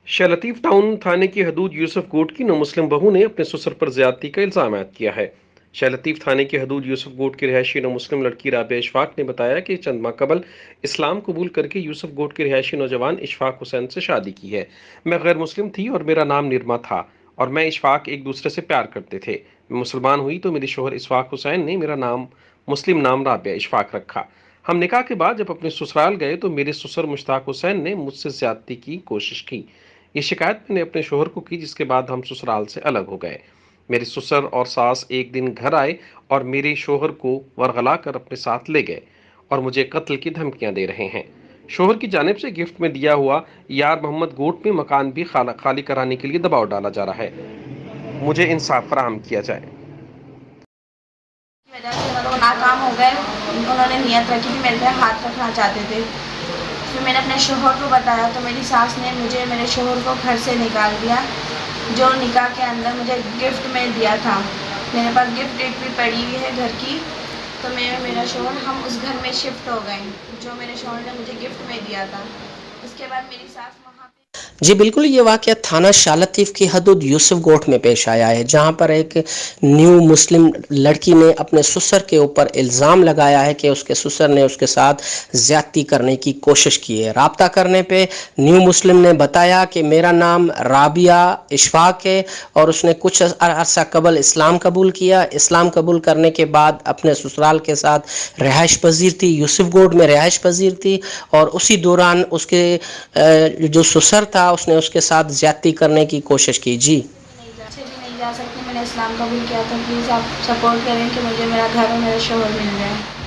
شاہ لطیف town تھانے کی حدود یوسف گوٹ کی نو مسلم بہو نے اپنے سسر پر زیادتی کا الزام عائد کیا ہے۔ شاہ لطیف تھانے کی حدود یوسف گوٹ کی رہائشی نو مسلم لڑکی رابعہ اشفاق نے بتایا کہ چند ماہ قبل اسلام قبول کر کے یوسف گوٹ کے رہائشی نوجوان اشفاق حسین سے شادی کی ہے۔ میں غیر مسلم تھی اور میرا نام نرما تھا اور میں اشفاق ایک دوسرے سے پیار کرتے تھے۔ میں مسلمان ہوئی تو میرے شوہر اشفاق حسین نے میرا نام مسلم نام رابعہ اشفاق رکھا۔ ہم نکاح کے بعد جب اپنے سسرال گئے تو میرے سسر مشتاق حسین نے مجھ سے زیادتی کی کوشش کی۔ یہ شکایت میں نے اپنے شوہر کو کی، جس کے بعد ہم سسرال سے الگ ہو گئے۔ میرے سسر اور ساس ایک دن گھر آئے اور میرے شوہر کو ورغلا کر اپنے ساتھ لے گئے اور مجھے قتل کی دھمکیاں دے رہے ہیں۔ شوہر کی جانب سے گفٹ میں دیا ہوا یار محمد گوٹ میں مکان بھی خالی کرانے کے لیے دباؤ ڈالا جا رہا ہے۔ مجھے انصاف فراہم کیا جائے۔ کی وجہ سے وہ ناکام ہو گئے۔ انہوں نے نیت رکھی کہ میرے پہ ہاتھ رکھنا چاہتے تھے۔ پھر میں نے اپنے شوہر کو بتایا تو میری ساس نے مجھے میرے شوہر کو گھر سے نکال دیا، جو نکاح کے اندر مجھے گفٹ میں دیا تھا۔ میرے پاس گفٹ ڈیٹ بھی پڑی ہوئی ہے گھر کی، تو میں میرا شوہر ہم اس گھر میں شفٹ ہو گئے جو میرے شوہر نے مجھے گفٹ میں دیا تھا۔ اس کے بعد میری ساس وہاں پہ جی بالکل، یہ واقعہ تھانہ شاہ لطیف کی حدود یوسف گوٹ میں پیش آیا ہے، جہاں پر ایک نیو مسلم لڑکی نے اپنے سسر کے اوپر الزام لگایا ہے کہ اس کے سسر نے اس کے ساتھ زیادتی کرنے کی کوشش کی ہے۔ رابطہ کرنے پہ نیو مسلم نے بتایا کہ میرا نام رابعہ اشفاق ہے اور اس نے کچھ عرصہ قبل اسلام قبول کیا۔ اسلام قبول کرنے کے بعد اپنے سسرال کے ساتھ رہائش پذیر تھی، یوسف گوٹ میں رہائش پذیر تھی، اور اسی دوران اس کے جو سسر تھا اس نے اس کے ساتھ زیادتی کرنے کی کوشش کی۔ جی بھی نہیں جا سکتی۔ میں نے اسلام قبول کیا، تو پلیز آپ سپورٹ کریں کہ مجھے میرا گھر اور میرا شوہر مل جائے۔